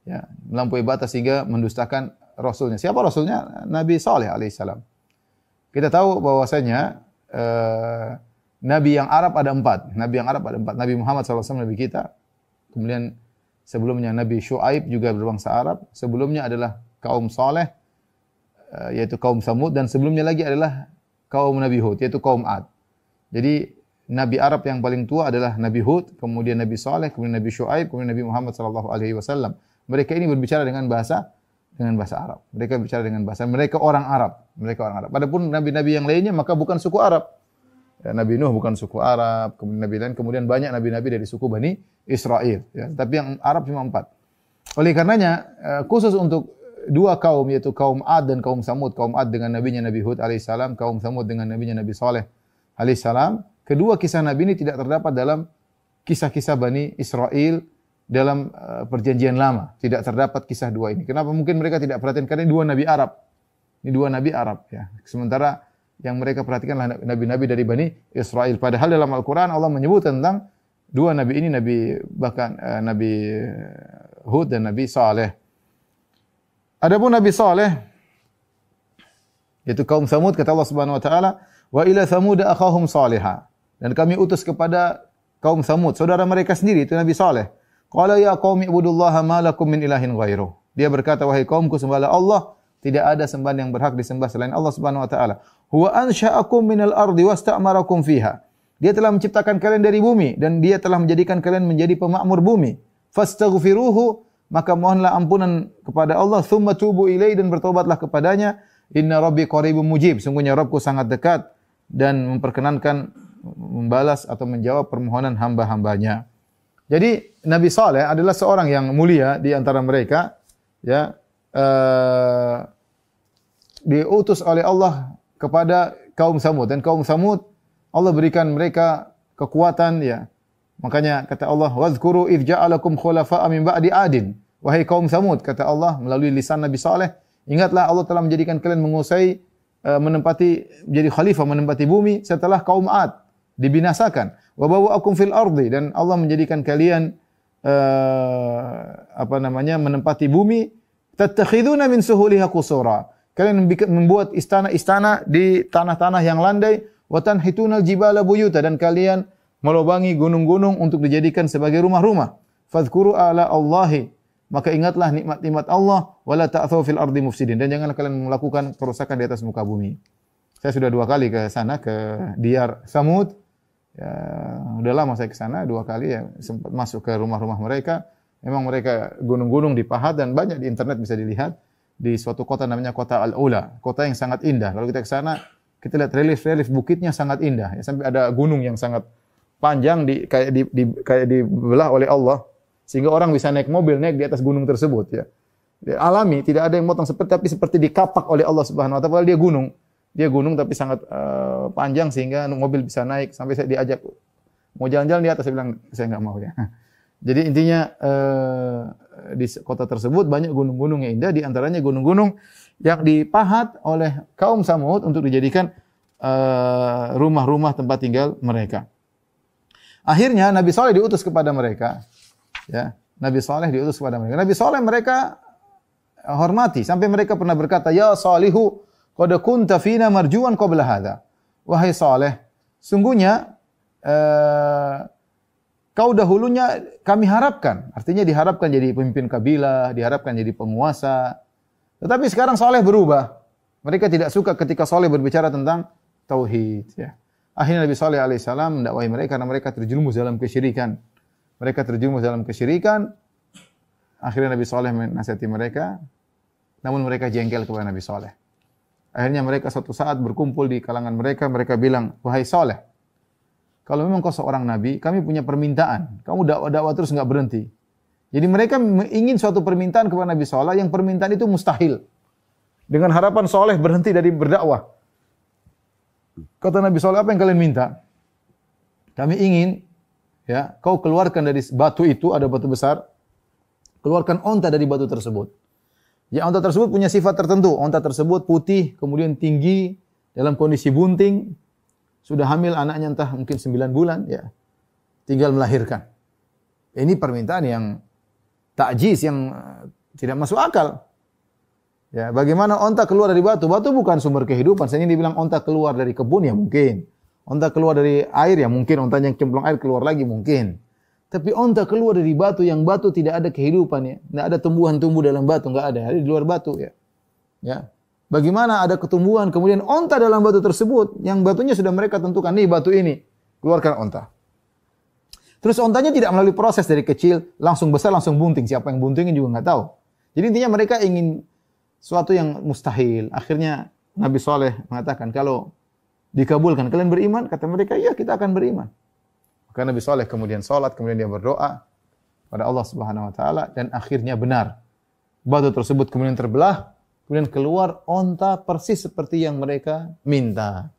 Ya, melampaui batas sehingga mendustakan rasulnya. Siapa rasulnya? Nabi Saleh alaihissalam. Kita tahu bahwasanya nabi yang Arab ada 4. Nabi yang Arab ada 4. Nabi Muhammad SAW nabi kita. Kemudian sebelumnya Nabi Syuaib juga berbangsa Arab. Sebelumnya adalah kaum Saleh, yaitu kaum Samud. Dan sebelumnya lagi adalah kaum Nabi Hud, yaitu kaum Ad. Jadi Nabi Arab yang paling tua adalah Nabi Hud, kemudian Nabi Saleh, kemudian Nabi Syuaib, kemudian Nabi Muhammad SAW. Mereka ini berbicara dengan bahasa Arab. Mereka berbicara dengan bahasa, mereka orang Arab. Mereka orang Arab. Adapun nabi-nabi yang lainnya maka bukan suku Arab. Ya, Nabi Nuh bukan suku Arab, kemudian nabi lain, kemudian banyak nabi-nabi dari suku Bani Israel. Ya, tapi yang Arab cuma 4. Oleh karenanya khusus untuk 2 kaum, yaitu kaum Ad dan kaum Samud. Kaum Ad dengan nabinya Nabi Hud alaihissalam, kaum Samud dengan nabinya Nabi Saleh alaihissalam. Kedua kisah nabi ini tidak terdapat dalam kisah-kisah Bani Israel dalam perjanjian lama. Tidak terdapat kisah 2 ini. Kenapa? Mungkin mereka tidak perhatikan karena ini 2 nabi Arab. Ini 2 nabi Arab, ya. Sementara yang mereka perhatikanlah nabi-nabi dari Bani Israel. Padahal dalam Al-Quran Allah menyebut tentang 2 nabi ini, Nabi Hud dan Nabi Saleh. Adapun Nabi Saleh, yaitu kaum Samud, kata Allah Subhanahu wa taala, wa ila Samud akhahum Salihah. Dan kami utus kepada kaum Samud, saudara mereka sendiri, itu Nabi Saleh. Qala ya qaumi ibudullaha ma lakum min ilahin ghairuh. Dia berkata, wahai kaumku, sembahlah Allah, tidak ada sembahan yang berhak disembah selain Allah Subhanahu wa taala. Huwa ansha'akum minal ardi wasta'marakum fiha. Dia telah menciptakan kalian dari bumi dan dia telah menjadikan kalian menjadi pemakmur bumi. Fastaghfiruhu, maka mohonlah ampunan kepada Allah, tsumma tubu ilaihi, dan bertobatlah kepadanya. Inna rabbi qaribun mujib. Sungguhnya Rabbku sangat dekat dan memperkenankan membalas atau menjawab permohonan hamba-hambanya. Jadi Nabi Saleh adalah seorang yang mulia di antara mereka, ya, diutus oleh Allah kepada kaum Samud, dan kaum Samud Allah berikan mereka kekuatan, ya. Makanya kata Allah, "Wadhkuru idh ja'alakum khulafa'a min ba'di 'adin." Wahai kaum Samud, kata Allah melalui lisan Nabi Saleh, ingatlah Allah telah menjadikan kalian menguasai, menjadi khalifah, menempati bumi setelah kaum Ad dibinasakan. Wa bawwa'akum fil ardi, dan Allah menjadikan kalian menempati bumi. Tattakhiduna min suhuliha qusura. Kalian membuat istana-istana di tanah-tanah yang landai. Wa tanhitunal jibala buyuta, dan kalian melobangi gunung-gunung untuk dijadikan sebagai rumah-rumah. Fadhkuru ala Allahi, maka ingatlah nikmat-nikmat Allah, wala ta'thaw fil ardi mufsidin, dan janganlah kalian melakukan kerusakan di atas muka bumi. Saya sudah 2 kali ke sana, ke Diyar Samud. Ya, udah lama saya ke sana 2 kali ya, sempat masuk ke rumah-rumah mereka. Memang mereka gunung-gunung di pahat dan banyak di internet bisa dilihat di suatu kota namanya Kota Al-Ula, kota yang sangat indah. Kalau kita ke sana, kita lihat relief bukitnya sangat indah. Ya, sampai ada gunung yang sangat panjang kayak dibelah oleh Allah sehingga orang bisa naik mobil naik di atas gunung tersebut ya. Alami, tidak ada yang motong seperti dikapak oleh Allah Subhanahu wa taala. Dia gunung. Dia gunung tapi sangat panjang sehingga mobil bisa naik. Sampai saya diajak mau jalan-jalan di atas, saya bilang saya enggak mau ya. Jadi intinya di kota tersebut banyak gunung-gunung yang indah, di antaranya gunung-gunung yang dipahat oleh kaum Samud untuk dijadikan rumah-rumah tempat tinggal mereka. Akhirnya Nabi Saleh diutus kepada mereka. Ya, Nabi Saleh diutus kepada mereka. Nabi Saleh mereka hormati sampai mereka pernah berkata, "Ya Salihu, qad kunta fina marjuwan qabla hadza." Wahai Saleh, sungguhnya kau dahulunya kami harapkan. Artinya diharapkan jadi pemimpin kabilah, diharapkan jadi penguasa. Tetapi sekarang Saleh berubah. Mereka tidak suka ketika Saleh berbicara tentang tauhid ya. Akhirnya Nabi Saleh alaihissalam mendakwahi mereka karena mereka terjerumus dalam kesyirikan. Mereka terjerumus dalam kesyirikan. Akhirnya Nabi Saleh menasihati mereka, namun mereka jengkel kepada Nabi Saleh. Akhirnya mereka suatu saat berkumpul di kalangan mereka, mereka bilang, "Wahai Saleh, kalau memang kau seorang nabi, kami punya permintaan. Kamu dakwah terus enggak berhenti." Jadi mereka ingin suatu permintaan kepada Nabi Saleh yang permintaan itu mustahil. Dengan harapan Saleh berhenti dari berdakwah. Kata Nabi Saleh, "Apa yang kalian minta?" "Kami ingin ya, kau keluarkan dari batu itu, ada batu besar, keluarkan onta dari batu tersebut. Ya, onta tersebut punya sifat tertentu. Onta tersebut putih, kemudian tinggi, dalam kondisi bunting, sudah hamil anaknya entah mungkin 9 bulan, ya, tinggal melahirkan." Ini permintaan yang ta'jiz, yang tidak masuk akal. Ya, bagaimana onta keluar dari batu? Batu bukan sumber kehidupan. Saya ini dibilang onta keluar dari kebun, ya mungkin. Onta keluar dari air, ya mungkin. Ontanya yang cemplung air keluar lagi, mungkin. Tapi onta keluar dari batu, yang batu tidak ada kehidupan, ya. Tidak ada tumbuhan tumbuh dalam batu, enggak ada. Ada di luar batu, ya. Ya. Bagaimana ada ketumbuhan, kemudian onta dalam batu tersebut, yang batunya sudah mereka tentukan, nih batu ini, keluarkan onta. Terus ontanya tidak melalui proses dari kecil, langsung besar, langsung bunting. Siapa yang buntingin juga enggak tahu. Jadi intinya mereka ingin suatu yang mustahil. Akhirnya Nabi Saleh mengatakan, kalau dikabulkan, kalian beriman? Kata mereka, iya kita akan beriman. Maka Nabi Saleh kemudian salat, kemudian dia berdoa pada Allah Subhanahu wa taala dan akhirnya benar. Batu tersebut kemudian terbelah, kemudian keluar onta persis seperti yang mereka minta.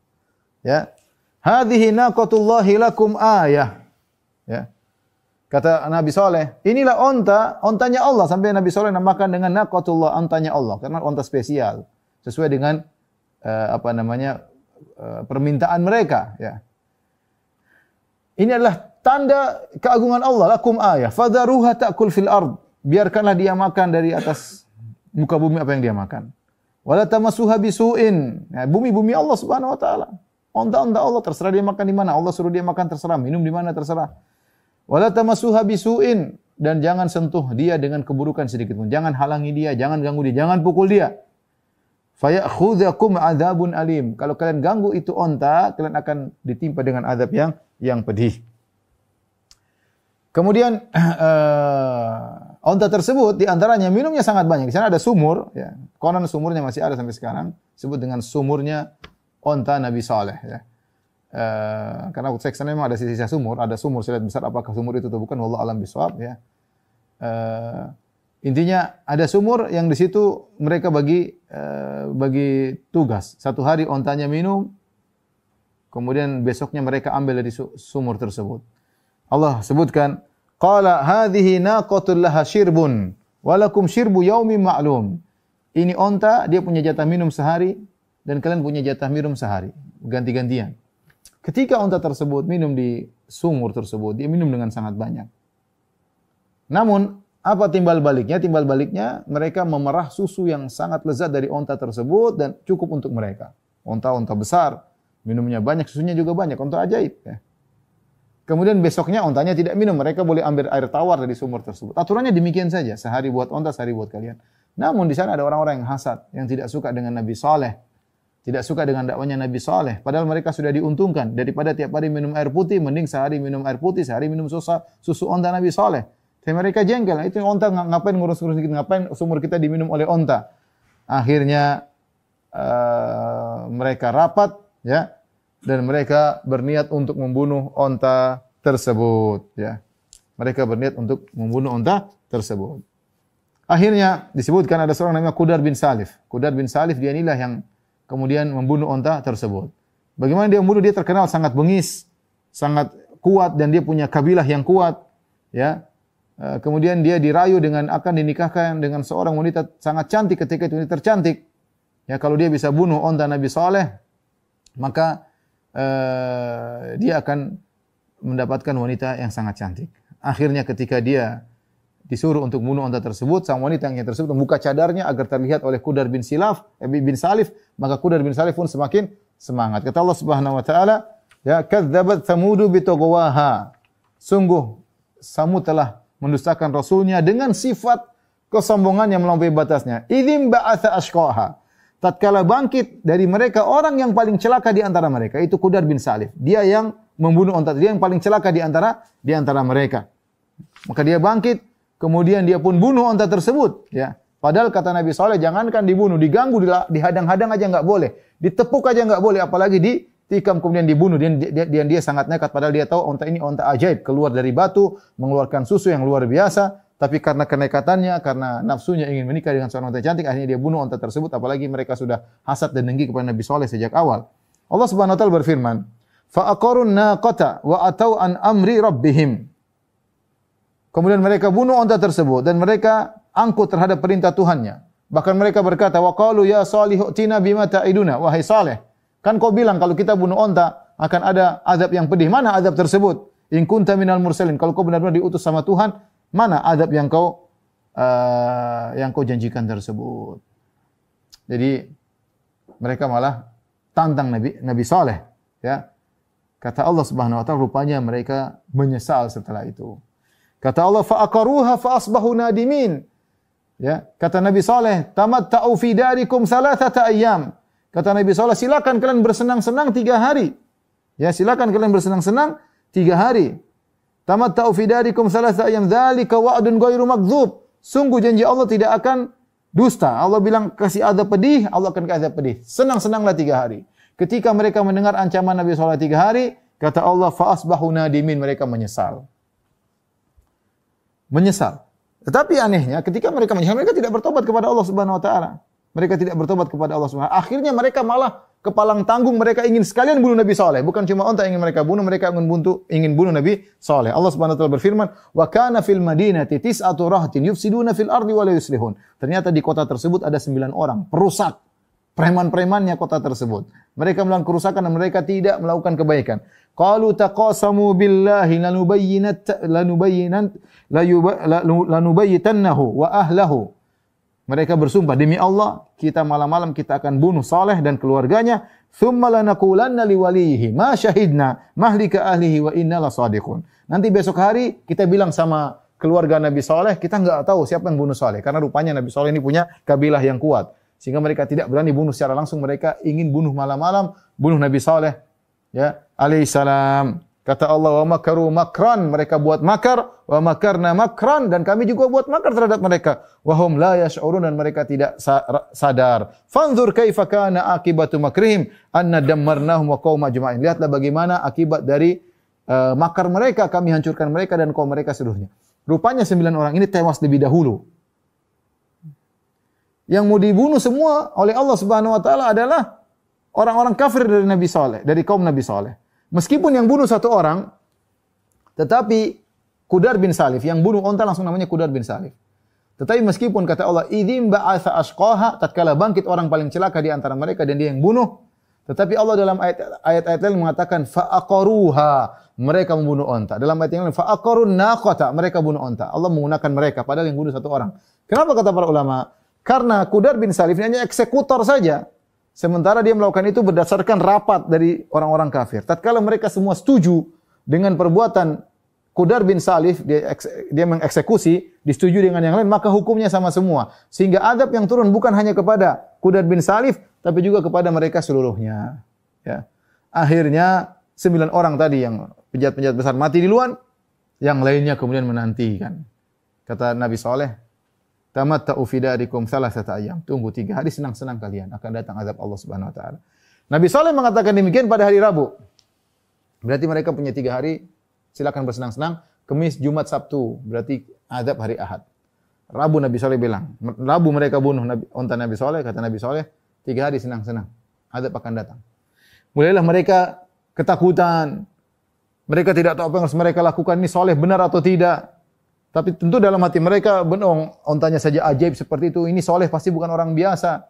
Ya. Hadhihi naqatullahi lakum ayah. Ya. Kata Nabi Saleh, inilah ontanya Allah, sampai Nabi Saleh namakan dengan naqatullah, ontanya Allah karena onta spesial sesuai dengan permintaan mereka, ya. Ini adalah tanda keagungan Allah, lakum ayah, fadharuha ta'kul fil ard. Biarkanlah dia makan dari atas muka bumi apa yang dia makan. Wala tamassuha bisu'in. Ya, bumi Allah Subhanahu wa taala. Onta-onta Allah, terserah dia makan di mana. Allah suruh dia makan terserah, minum di mana terserah. Wala tamassuha bisu'in, dan jangan sentuh dia dengan keburukan sedikit pun. Jangan halangi dia, jangan ganggu dia, jangan pukul dia. Fayakhudzakum adzabun alim. Kalau kalian ganggu itu onta, kalian akan ditimpa dengan azab yang pedih. Kemudian onta tersebut di antaranya minumnya sangat banyak. Di sana ada sumur, ya. Konon sumurnya masih ada sampai sekarang, disebut dengan sumurnya onta Nabi Saleh, ya. Karena waktu saya kesana memang ada sisa sumur, ada sumur, saya lihat besar, apakah sumur itu atau bukan, wallahu alam bisawab, ya. Intinya ada sumur yang di situ mereka bagi tugas. Satu hari ontanya minum, kemudian besoknya mereka ambil dari sumur tersebut. Allah sebutkan, qala hadhihi naqatul laha syirbun walakum syirbu yaumin ma'lum. Ini onta, dia punya jatah minum sehari dan kalian punya jatah minum sehari, ganti-gantian. Ketika onta tersebut minum di sumur tersebut, dia minum dengan sangat banyak. Namun apa timbal baliknya? Timbal baliknya mereka memerah susu yang sangat lezat dari onta tersebut dan cukup untuk mereka. Onta-onta besar, minumnya banyak, susunya juga banyak, onta ajaib, ya. Kemudian besoknya ontanya tidak minum, mereka boleh ambil air tawar dari sumur tersebut. Aturannya demikian saja, sehari buat onta, sehari buat kalian. Namun di sana ada orang-orang yang hasad, yang tidak suka dengan Nabi Saleh, tidak suka dengan dakwanya Nabi Saleh. Padahal mereka sudah diuntungkan. Daripada tiap hari minum air putih, mending sehari minum air putih, sehari minum susu onta Nabi Saleh. Tapi mereka jengkel. Itu onta ngapain ngurus-ngurus dikit, ngapain sumur kita diminum oleh onta. Akhirnya mereka rapat, ya, dan mereka berniat untuk membunuh onta tersebut, ya. Mereka berniat untuk membunuh onta tersebut. Akhirnya disebutkan ada seorang namanya Qudar bin Salif. Qudar bin Salif dia inilah yang kemudian membunuh onta tersebut. Bagaimana dia membunuh? Dia terkenal sangat bengis, sangat kuat dan dia punya kabilah yang kuat, ya. Kemudian dia dirayu dengan akan dinikahkan dengan seorang wanita sangat cantik ketika itu, wanita tercantik. Ya, kalau dia bisa bunuh onta Nabi Saleh, maka dia akan mendapatkan wanita yang sangat cantik. Akhirnya ketika dia disuruh untuk bunuh onta tersebut, sang wanita yang tersebut membuka cadarnya agar terlihat oleh Qudar bin Salif, maka Qudar bin Salif pun semakin semangat. Kata Allah Subhanahu wa taala, ya, kadzabat Tsamud bi tughwaha. Sungguh Samud telah mendustakan rasulnya dengan sifat kesombongan yang melampaui batasnya. Idzim ba'atsa ashqaha. Tatkala bangkit dari mereka orang yang paling celaka di antara mereka, itu Qudar bin Salif. Dia yang membunuh onta, dia yang paling celaka di antara mereka. Maka dia bangkit, kemudian dia pun bunuh onta tersebut, ya. Padahal kata Nabi Saleh, jangankan dibunuh, diganggu, dihadang-hadang aja enggak boleh. Ditepuk aja enggak boleh, apalagi ditikam kemudian dibunuh. Dia sangat nekat, padahal dia tahu onta ini onta ajaib, keluar dari batu, mengeluarkan susu yang luar biasa. Tapi karena kenekatannya, karena nafsunya ingin menikah dengan seorang wanita cantik, akhirnya dia bunuh onta tersebut. Apalagi mereka sudah hasad dan dengki kepada Nabi Saleh sejak awal. Allah Subhanahu wa taala berfirman, "Fa'aqarun naqata wa atau an amri rabbihim." Kemudian mereka bunuh onta tersebut dan mereka angkut terhadap perintah Tuhannya. Bahkan mereka berkata, "Wa qalu ya Salihu tina bima ta'iduna." Wahai Saleh, kan kau bilang kalau kita bunuh onta akan ada azab yang pedih. Mana azab tersebut? In kunta minal mursalin. Kalau kau benar-benar diutus sama Tuhan, mana azab yang kau janjikan tersebut? Jadi mereka malah tantang Nabi Saleh, ya. Kata Allah Subhanahu wa taala, rupanya mereka menyesal setelah itu. Kata Allah, fa'aqaruha fa'asbahu nadimin. Ya, kata Nabi Saleh, tamatta'u fi darikum thalathata ayyam. Kata Nabi Saleh, silakan kalian bersenang-senang 3 hari. Ya, silakan kalian bersenang-senang 3 hari. Tamatta'u fi darikum thalathata ayyam, dzalika wa'dun ghairu makdzub. Sungguh janji Allah tidak akan dusta. Allah bilang kasih azab pedih, Allah akan kasih azab pedih. Senang-senanglah 3 hari. Ketika mereka mendengar ancaman Nabi Saleh 3 hari, kata Allah, fa'asbahu nadimin, mereka menyesal. Menyesal. Tetapi anehnya ketika mereka menyesal, mereka tidak bertobat kepada Allah Subhanahu wa taala. Mereka tidak bertobat kepada Allah Subhanahu wa taala. Akhirnya mereka malah kepalang tanggung, mereka ingin sekalian bunuh Nabi Saleh. Bukan cuma onta ingin mereka bunuh ingin bunuh Nabi Saleh. Allah Subhanahu wa taala berfirman, "Wa kana fil madinati tis'atu rahtin yufsiduna fil ardi wa la yuslihun." Ternyata di kota tersebut ada 9 orang perusak. Preman-premannya kota tersebut. Mereka melakukan kerusakan dan mereka tidak melakukan kebaikan. Qalu taqasamu billahi lanubayyitannahu wa ahlahu. Mereka bersumpah, demi Allah, kita malam-malam kita akan bunuh Saleh dan keluarganya. Thumma lanaqulanna liwalihi ma syahidna mahlika ahlihi wa inna lasadiqun. Nanti besok hari kita bilang sama keluarga Nabi Saleh, kita enggak tahu siapa yang bunuh Saleh. Karena rupanya Nabi Saleh ini punya kabilah yang kuat. Sehingga mereka tidak berani bunuh secara langsung, mereka ingin bunuh malam-malam, bunuh Nabi Saleh, ya, alaihissalam. Kata Allah, wa makaru makran, mereka buat makar, wa makarna makran, dan kami juga buat makar terhadap mereka. Wa hum la yash'urun, dan mereka tidak sadar. Fanzur kaifa kana akibatu makrihim, anna dammarnahum wa qauma ajma'in. Lihatlah bagaimana akibat dari makar mereka, kami hancurkan mereka dan kaum mereka seluruhnya. Rupanya 9 orang ini tewas lebih dahulu. Yang mau dibunuh semua oleh Allah Subhanahu wa taala adalah orang-orang kafir dari Nabi Saleh, dari kaum Nabi Saleh. Meskipun yang bunuh 1 orang, tetapi Qudar bin Salif yang bunuh onta langsung namanya Qudar bin Salif. Tetapi meskipun kata Allah, idzim ba'atsa ashqaha, tatkala bangkit orang paling celaka di antara mereka dan dia yang bunuh, tetapi Allah dalam ayat-ayat lain mengatakan fa'aqaruha, mereka membunuh onta. Dalam ayat yang lain fa'aqarun naqata, mereka bunuh onta. Allah menggunakan mereka padahal yang bunuh 1 orang. Kenapa kata para ulama? Karena Qudar bin Salif ini hanya eksekutor saja. Sementara dia melakukan itu berdasarkan rapat dari orang-orang kafir. Tatkala mereka semua setuju dengan perbuatan Qudar bin Salif, dia mengeksekusi, disetujui dengan yang lain, maka hukumnya sama semua. Sehingga adab yang turun bukan hanya kepada Qudar bin Salif, tapi juga kepada mereka seluruhnya. Ya. Akhirnya 9 orang tadi yang penjahat-penjahat besar mati duluan, yang lainnya kemudian menantikan. Kata Nabi Saleh, tamatta'u fi darikum thalathata ayyam. Tunggu 3 hari senang-senang kalian, akan datang azab Allah Subhanahu wa taala. Nabi Saleh mengatakan demikian pada hari Rabu. Berarti mereka punya 3 hari, silakan bersenang-senang. Kamis, Jumat, Sabtu, berarti azab hari Ahad. Rabu Nabi Saleh bilang, Rabu mereka bunuh unta Nabi Saleh, kata Nabi Saleh, 3 hari senang-senang, azab akan datang. Mulailah mereka ketakutan. Mereka tidak tahu apa yang harus mereka lakukan, ini Saleh benar atau tidak. Tapi tentu dalam hati mereka, benar, ontanya saja ajaib seperti itu, ini Saleh pasti bukan orang biasa.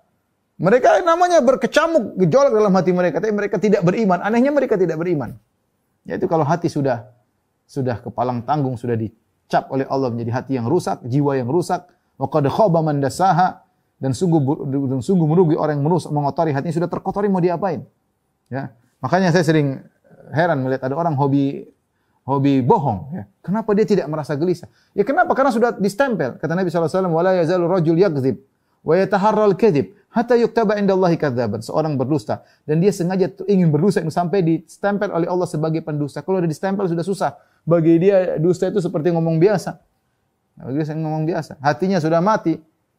Mereka namanya berkecamuk, gejolak dalam hati mereka, tapi mereka tidak beriman. Anehnya mereka tidak beriman. Yaitu kalau hati sudah kepalang tanggung, sudah dicap oleh Allah menjadi hati yang rusak, jiwa yang rusak, wa qad khaba man dassaha, dan sungguh merugi orang yang merusak, mengotori hatinya, sudah terkotori mau diapain? Ya. Makanya saya sering heran melihat ada orang hobi bohong. Ya. Kenapa dia tidak merasa gelisah? Ya kenapa? Karena sudah distempel. Kata Nabi SAW, وَلَا يَزَالُ رَجُلْ يَكْذِبْ وَيَتَحَرَّ الْكَذِبْ حَتَّى يُكْتَبَ عِنْدَ اللَّهِ كَذَّابًا. Seorang berdusta. Dan dia sengaja ingin berdusta sampai distempel oleh Allah sebagai pendusta. Kalau sudah distempel sudah susah. Bagi dia dusta itu seperti ngomong biasa. Bagi dia ngomong biasa. Hatinya sudah mati.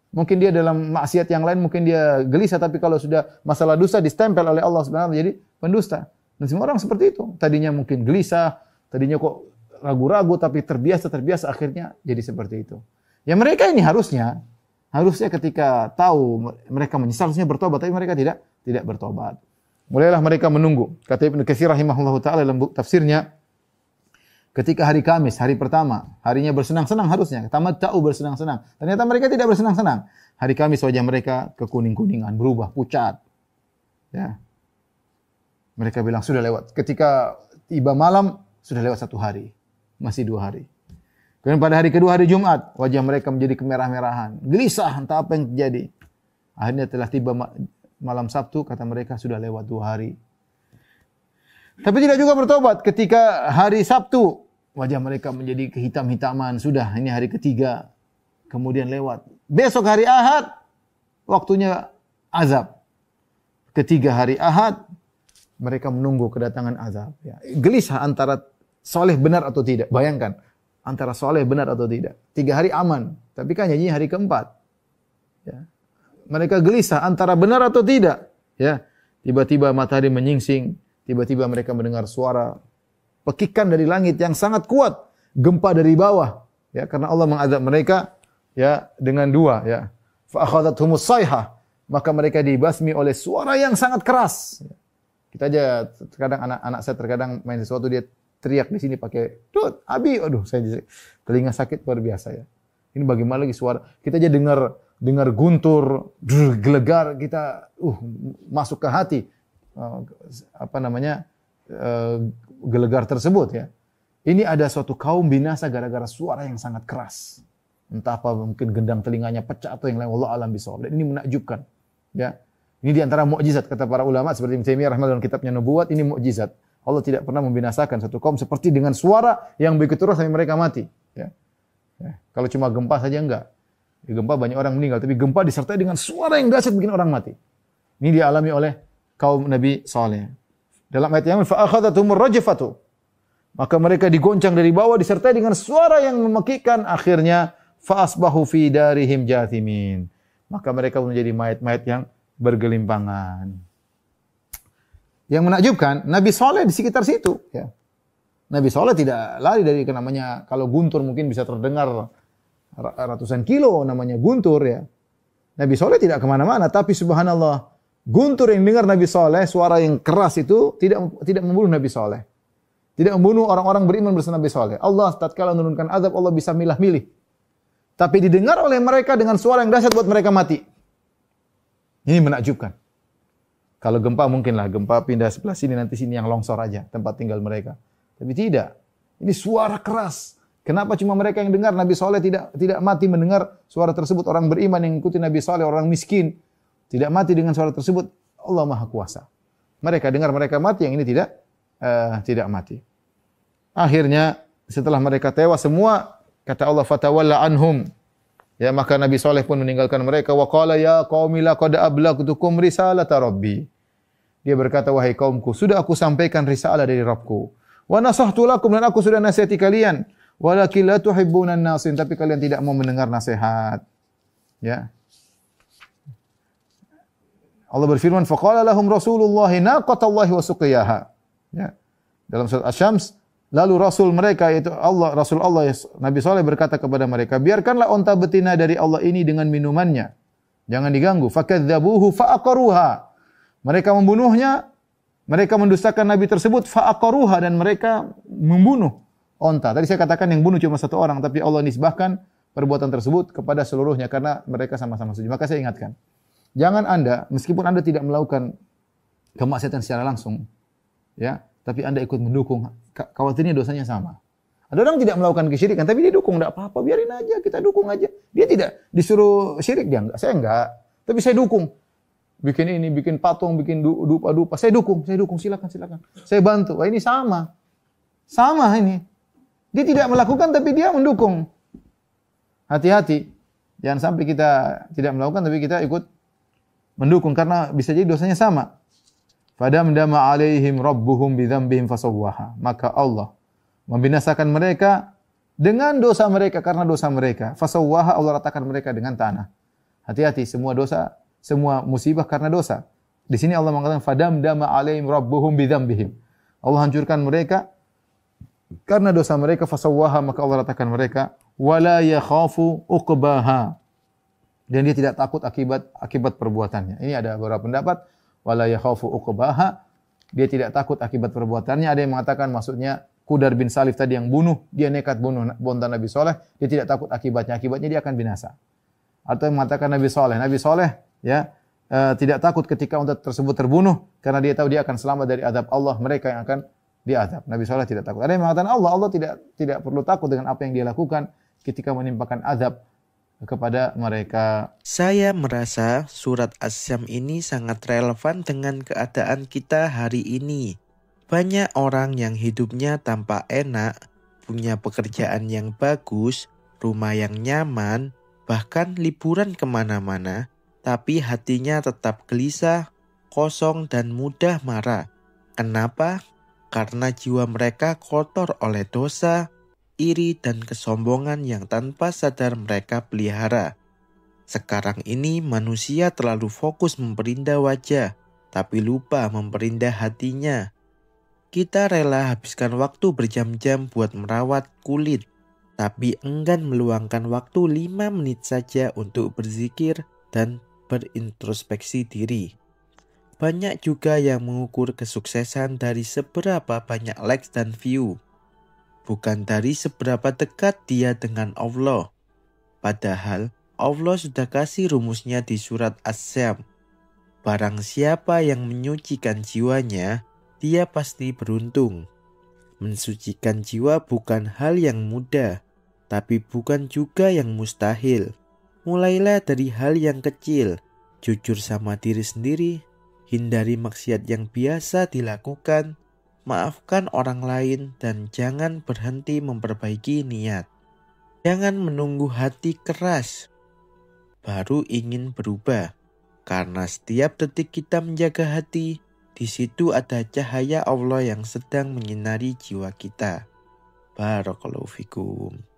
Mungkin dia dalam maksiat yang lain, mungkin dia gelisah. Tapi kalau sudah masalah dusta distempel oleh Allah Subhanahu wa taala jadi pendusta. Dan semua orang seperti itu. Tadinya mungkin gelisah. Tadinya kok ragu-ragu, tapi terbiasa akhirnya jadi seperti itu. Ya mereka ini harusnya ketika tahu mereka menyesal, harusnya bertobat, tapi mereka tidak bertobat. Mulailah mereka menunggu. Kata Ibnu Katsir rahimahullahu taala dalam tafsirnya, ketika hari Kamis, hari pertama, harinya bersenang-senang harusnya, tamatta'u bersenang-senang. Ternyata mereka tidak bersenang-senang. Hari Kamis wajah mereka kekuning-kuningan, berubah pucat. Ya. Mereka bilang sudah lewat. Ketika tiba malam sudah lewat 1 hari, masih 2 hari. Kemudian pada hari kedua, hari Jumat, wajah mereka menjadi kemerah-merahan. Gelisah, entah apa yang terjadi. Akhirnya telah tiba malam Sabtu, kata mereka sudah lewat 2 hari. Tapi tidak juga bertobat. Ketika hari Sabtu, wajah mereka menjadi kehitam-hitaman. Sudah, ini hari ketiga. Kemudian lewat. Besok hari Ahad, waktunya azab. Ketiga hari Ahad, mereka menunggu kedatangan azab. Ya. Gelisah antara soleh benar atau tidak. Bayangkan. Antara soleh benar atau tidak. 3 hari aman. Tapi kan janjinya hari keempat. Ya. Mereka gelisah antara benar atau tidak. Ya. Tiba-tiba matahari menyingsing. Tiba-tiba mereka mendengar suara pekikan dari langit yang sangat kuat. Gempa dari bawah. Ya. Karena Allah mengazab mereka ya, dengan 2. Ya. Fa'akhadhathumus sayhah. Maka mereka dibasmi oleh suara yang sangat keras. Ya. Kita aja terkadang anak saya terkadang main sesuatu dia teriak di sini pakai tut abi, aduh saya telinga sakit luar biasa ya. Ini bagaimana lagi suara kita aja dengar guntur, gelegar kita masuk ke hati gelegar tersebut ya. Ini ada suatu kaum binasa gara-gara suara yang sangat keras. Entah apa mungkin gendang telinganya pecah atau yang lain, wallahu alam bishawab. Dan ini menakjubkan ya. Ini di antara mukjizat kata para ulama seperti Ibnu Taimiyah rahimahullah dalam kitabnya Nubuwat, ini mukjizat. Allah tidak pernah membinasakan satu kaum seperti dengan suara yang begitu terus sampai mereka mati. Ya. Ya. Kalau cuma gempa saja enggak. Di gempa banyak orang meninggal, tapi gempa disertai dengan suara yang dahsyat bikin orang mati. Ini dialami oleh kaum Nabi Saleh. Dalam ayat yang fa'akhadhathumur rajfatu. Maka mereka digoncang dari bawah disertai dengan suara yang memekikkan, akhirnya fa'asbahu fi darihim jathimin. Maka mereka menjadi mayat-mayat yang bergelimpangan. Yang menakjubkan, Nabi Saleh di sekitar situ. Ya. Nabi Saleh tidak lari dari namanya, kalau guntur mungkin bisa terdengar ratusan kilo namanya guntur ya. Nabi Saleh tidak kemana-mana, tapi subhanallah, guntur yang dengar Nabi Saleh, suara yang keras itu tidak membunuh Nabi Saleh. Tidak membunuh orang-orang beriman bersama Nabi Saleh. Allah tatkala menurunkan azab, Allah bisa milah-milih. Tapi didengar oleh mereka dengan suara yang dahsyat buat mereka mati. Ini menakjubkan. Kalau gempa mungkinlah gempa pindah sebelah sini, nanti sini yang longsor aja tempat tinggal mereka. Tapi tidak. Ini suara keras. Kenapa cuma mereka yang dengar? Nabi Saleh tidak mati mendengar suara tersebut. Orang beriman yang ikuti Nabi Saleh, orang miskin tidak mati dengan suara tersebut. Allah Maha Kuasa. Mereka dengar, mereka mati, yang ini tidak mati. Akhirnya setelah mereka tewas semua, kata Allah, fatawalla anhum. Ya, maka Nabi Saleh pun meninggalkan mereka. Wa qala ya qaumi laqad ablaghtukum risalata rabbi. Dia berkata, wahai kaumku, sudah aku sampaikan risalah dari Rabbku. Wa nasahtu lakum, dan aku sudah nasihati kalian. Walakin la tuhibbunan nasin, tapi kalian tidak mau mendengar nasihat. Ya. Allah berfirman, faqala lahum Rasulullah naqatallahi wa suqiyaha. Ya. Dalam surat Asy-Syams, lalu Rasul mereka, yaitu Allah, Rasul Allah, Nabi Saleh berkata kepada mereka, biarkanlah onta betina dari Allah ini dengan minumannya. Jangan diganggu. Fakadzabuhu fa'aqaruha. Mereka membunuhnya, mereka mendustakan Nabi tersebut, fa'aqaruha, dan mereka membunuh onta. Tadi saya katakan yang bunuh cuma satu orang, tapi Allah nisbahkan perbuatan tersebut kepada seluruhnya karena mereka sama-sama setuju. Maka saya ingatkan, jangan Anda, meskipun Anda tidak melakukan kemaksiatan secara langsung, ya, tapi Anda ikut mendukung, khawatirnya dosanya sama. Ada orang tidak melakukan kesyirikan, tapi dia dukung, enggak apa-apa, biarin aja, kita dukung aja. Dia tidak disuruh syirik, dia enggak, saya enggak, tapi saya dukung. Bikin ini, bikin patung, bikin dupa-dupa, saya dukung, silakan. Saya bantu. Wah, ini sama. Sama ini. Dia tidak melakukan, tapi dia mendukung. Hati-hati. Jangan sampai kita tidak melakukan, tapi kita ikut mendukung, karena bisa jadi dosanya sama. Fadamdama alaihim rabbuhum bidzambihim fasawwaha. Maka Allah membinasakan mereka dengan dosa mereka, karena dosa mereka. Fasawwaha, Allah ratakan mereka dengan tanah. Hati-hati, semua dosa, semua musibah karena dosa. Di sini Allah mengatakan fadamdama alaihim rabbuhum bidzambihim. Allah hancurkan mereka karena dosa mereka, fasawwaha, maka Allah ratakan mereka, wala yakhafu uqbaha. Dan dia tidak takut akibat perbuatannya. Ini ada beberapa pendapat, wala yakhafu uqbaha, dia tidak takut akibat perbuatannya. Ada yang mengatakan maksudnya Qudar bin Salif tadi yang bunuh, dia nekat bunuh bontan Nabi Saleh, dia tidak takut akibatnya dia akan binasa. Atau yang mengatakan Nabi Saleh ya, tidak takut ketika unta tersebut terbunuh, karena dia tahu dia akan selamat dari azab Allah, mereka yang akan diazab. Nabi Saleh tidak takut. Ada yang mengatakan Allah tidak perlu takut dengan apa yang dia lakukan ketika menimpakan azab kepada mereka. Saya merasa surat Asy-Syams ini sangat relevan dengan keadaan kita hari ini. Banyak orang yang hidupnya tampak enak, punya pekerjaan yang bagus, rumah yang nyaman, bahkan liburan kemana-mana, tapi hatinya tetap gelisah, kosong, dan mudah marah. Kenapa? Karena jiwa mereka kotor oleh dosa, iri, dan kesombongan yang tanpa sadar mereka pelihara. Sekarang ini manusia terlalu fokus memperindah wajah, tapi lupa memperindah hatinya. Kita rela habiskan waktu berjam-jam buat merawat kulit, tapi enggan meluangkan waktu 5 menit saja untuk berzikir dan berintrospeksi diri. Banyak juga yang mengukur kesuksesan dari seberapa banyak likes dan view, bukan dari seberapa dekat dia dengan Allah. Padahal Allah sudah kasih rumusnya di surat Asy-Syams. Barang siapa yang menyucikan jiwanya, dia pasti beruntung. Mensucikan jiwa bukan hal yang mudah, tapi bukan juga yang mustahil. Mulailah dari hal yang kecil, jujur sama diri sendiri, hindari maksiat yang biasa dilakukan, maafkan orang lain, dan jangan berhenti memperbaiki niat. Jangan menunggu hati keras baru ingin berubah, karena setiap detik kita menjaga hati, di situ ada cahaya Allah yang sedang menyinari jiwa kita. Barakallahu fikum.